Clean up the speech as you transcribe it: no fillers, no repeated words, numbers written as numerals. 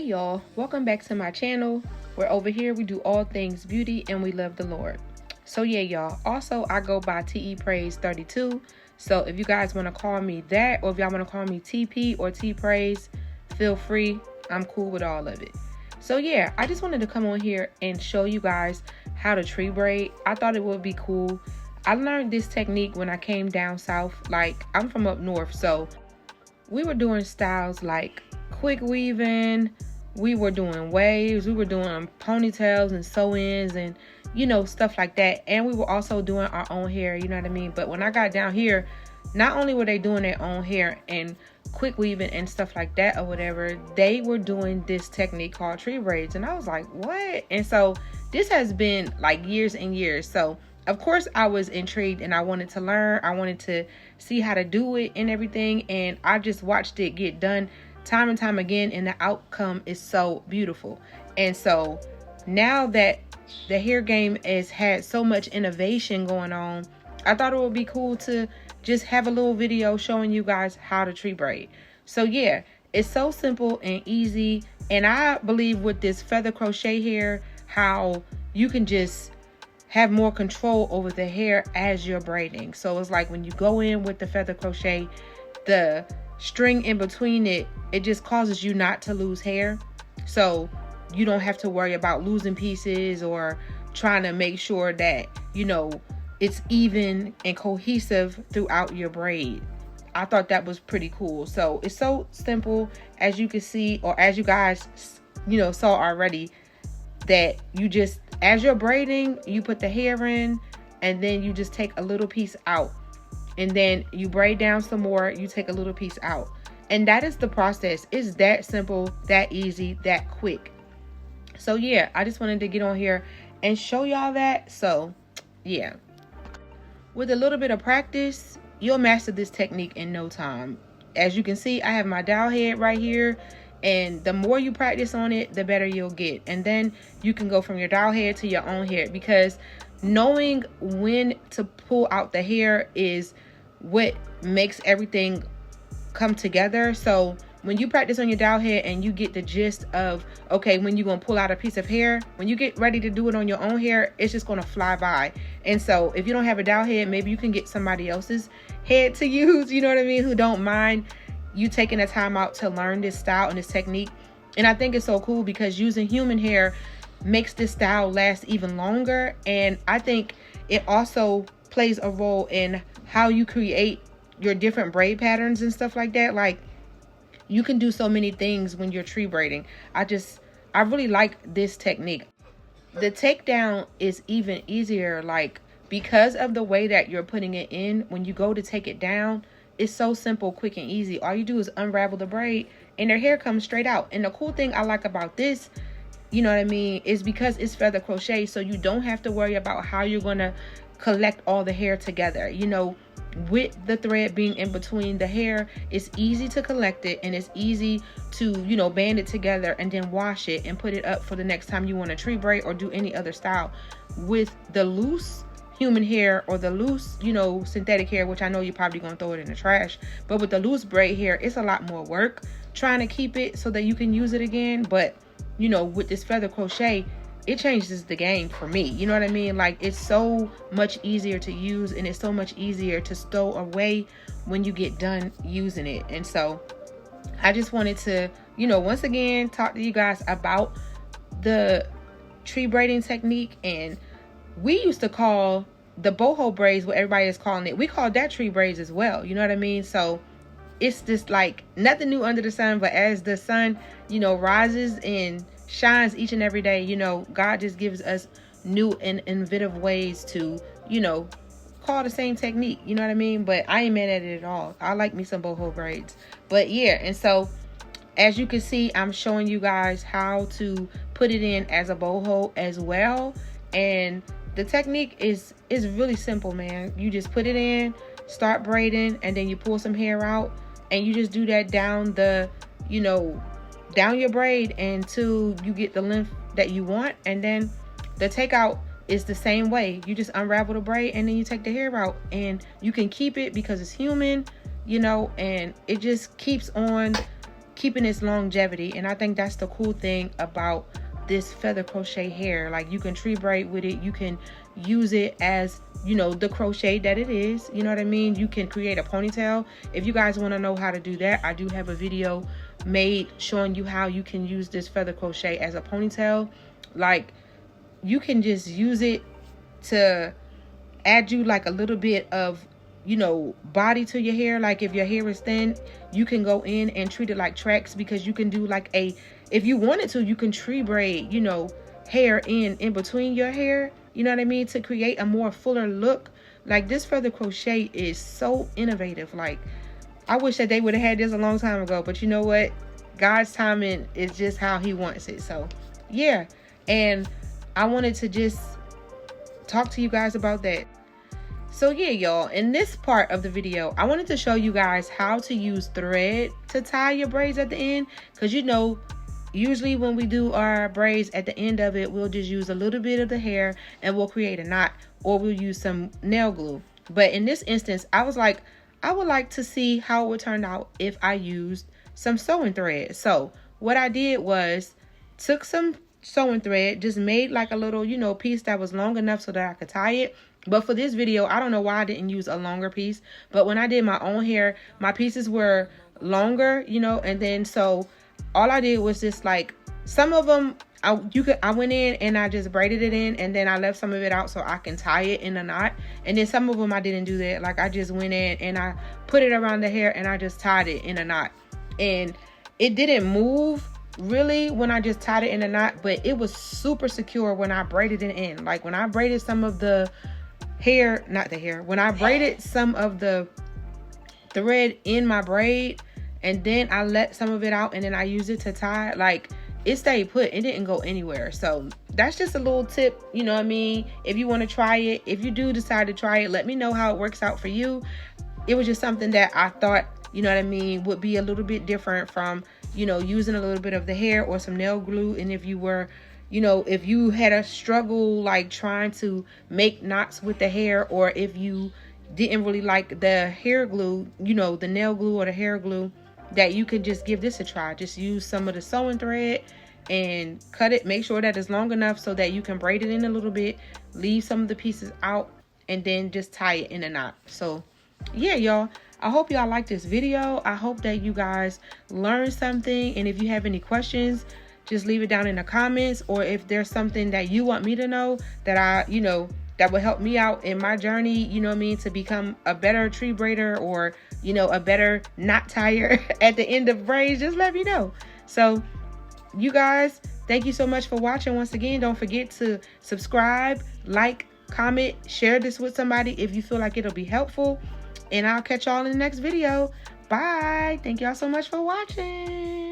y'all, welcome back to my channel, where over here we do all things beauty and we love the Lord. So yeah, y'all, also I go by TE Praise 32. So if you guys want to call me that, or if y'all want to call me TP or T Praise, feel free. I'm cool with all of it. So yeah, I just wanted to come on here and show you guys how to tree braid. I thought it would be cool. I learned this technique when I came down south. Like, I'm from up north, so we were doing styles like quick weaving, we were doing waves, we were doing ponytails and sew-ins and, you know, stuff like that. And we were also doing our own hair, you know what I mean? But when I got down here, not only were they doing their own hair and quick weaving and stuff like that or whatever, they were doing this technique called tree braids. And I was like, what? And so this has been like years and years. So of course I was intrigued and I wanted to learn. I wanted to see how to do it and everything. And I just watched it get done time and time again. And the outcome is so beautiful. And so now that the hair game has had so much innovation going on, I thought it would be cool to just have a little video showing you guys how to tree braid. So yeah, it's so simple and easy. And I believe with this feather crochet hair, how you can just have more control over the hair as you're braiding. So it's like when you go in with the feather crochet, the string in between it just causes you not to lose hair. So you don't have to worry about losing pieces or trying to make sure that, you know, it's even and cohesive throughout your braid. I thought that was pretty cool. So it's so simple, as you can see, or as you guys, you know, saw already, that you just, as you're braiding, you put the hair in and then you just take a little piece out, and then you braid down some more, you take a little piece out. And that is the process. It's that simple, that easy, that quick. So yeah, I just wanted to get on here and show y'all that. So yeah, with a little bit of practice, you'll master this technique in no time. As you can see, I have my dowel head right here. And the more you practice on it, the better you'll get. And then you can go from your dowel head to your own hair, because knowing when to pull out the hair is what makes everything come together. So when you practice on your dowel head and you get the gist of, okay, when you're going to pull out a piece of hair, when you get ready to do it on your own hair, it's just going to fly by. And so if you don't have a dowel head, maybe you can get somebody else's head to use, you know what I mean, who don't mind you taking the time out to learn this style and this technique. And I think it's so cool because using human hair makes this style last even longer. And I think it also plays a role in how you create your different braid patterns and stuff like that. Like, you can do so many things when you're tree braiding. I really like this technique. The takedown is even easier, like, because of the way that you're putting it in. When you go to take it down, it's so simple, quick, and easy. All you do is unravel the braid and their hair comes straight out. And the cool thing I like about this, you know what I mean, is because it's feather crochet, so you don't have to worry about how you're going to collect all the hair together. You know, with the thread being in between the hair, it's easy to collect it, and it's easy to, you know, band it together and then wash it and put it up for the next time you want to tree braid or do any other style. With the loose human hair or the loose, you know, synthetic hair, which I know you're probably going to throw it in the trash, but with the loose braid hair, it's a lot more work trying to keep it so that you can use it again. But, you know, with this feather crochet, it changes the game for me. You know what I mean? Like, it's so much easier to use, and it's so much easier to stow away when you get done using it. And so I just wanted to, you know, once again, talk to you guys about the tree braiding technique. And we used to call the boho braids, what everybody is calling it, we call that tree braids as well. You know what I mean? So it's just like nothing new under the sun. But as the sun, you know, rises and shines each and every day, you know, God just gives us new and innovative ways to, you know, call the same technique. You know what I mean? But I ain't mad at it at all. I like me some boho braids. But yeah, and so as you can see, I'm showing you guys how to put it in as a boho as well. And the technique is really simple, man. You just put it in, start braiding, and then you pull some hair out, and you just do that down the, you know, down your braid until you get the length that you want. And then the takeout is the same way. You just unravel the braid and then you take the hair out, and you can keep it because it's human, you know, and it just keeps on keeping its longevity. And I think that's the cool thing about this feather crochet hair. Like, you can tree braid with it, you can use it as, you know, the crochet that it is, you know what I mean? You can create a ponytail. If you guys want to know how to do that, I do have a video made showing you how you can use this feather crochet as a ponytail. Like, you can just use it to add you like a little bit of, you know, body to your hair. Like, if your hair is thin, you can go in and treat it like tracks, because you can do like a, if you wanted to, you can tree braid, you know, hair in between your hair, you know what I mean, to create a more fuller look. Like, this feather crochet is so innovative. Like, I wish that they would have had this a long time ago, but you know what, God's timing is just how he wants it. So yeah, and I wanted to just talk to you guys about that. So yeah, y'all, in this part of the video, I wanted to show you guys how to use thread to tie your braids at the end, because you know, usually when we do our braids, at the end of it, we'll just use a little bit of the hair and we'll create a knot, or we'll use some nail glue. But in this instance, I was like, I would like to see how it would turn out if I used some sewing thread. So what I did was took some sewing thread, just made like a little, you know, piece that was long enough so that I could tie it. But for this video, I don't know why I didn't use a longer piece, but when I did my own hair, my pieces were longer, you know, and then so all I did was just like, some of them I went in and I just braided it in, and then I left some of it out so I can tie it in a knot. And then some of them I didn't do that. Like, I just went in and I put it around the hair and I just tied it in a knot, and it didn't move really when I just tied it in a knot, but it was super secure when I braided it in. Like, when I braided some of the hair, not the hair, when I braided some of the thread in my braid and then I let some of it out and then I used it to tie, like, it stayed put. It didn't go anywhere. So that's just a little tip, you know what I mean? If you want to try it, if you do decide to try it, let me know how it works out for you. It was just something that I thought, you know what I mean, would be a little bit different from, you know, using a little bit of the hair or some nail glue. And if you were, you know, if you had a struggle like trying to make knots with the hair, or if you didn't really like the hair glue, you know, the nail glue or the hair glue, that you can just give this a try. Just use some of the sewing thread and cut it. Make sure that it's long enough so that you can braid it in a little bit, leave some of the pieces out, and then just tie it in a knot. So yeah, y'all, I hope y'all like this video. I hope that you guys learned something, and if you have any questions, just leave it down in the comments, or if there's something that you want me to know that I, you know, that will help me out in my journey, you know what I mean, to become a better tree braider, or, you know, a better knot tire at the end of braids, just let me know. So you guys, thank you so much for watching. Once again, don't forget to subscribe, like, comment, share this with somebody if you feel like it'll be helpful, and I'll catch y'all in the next video. Bye. Thank y'all so much for watching.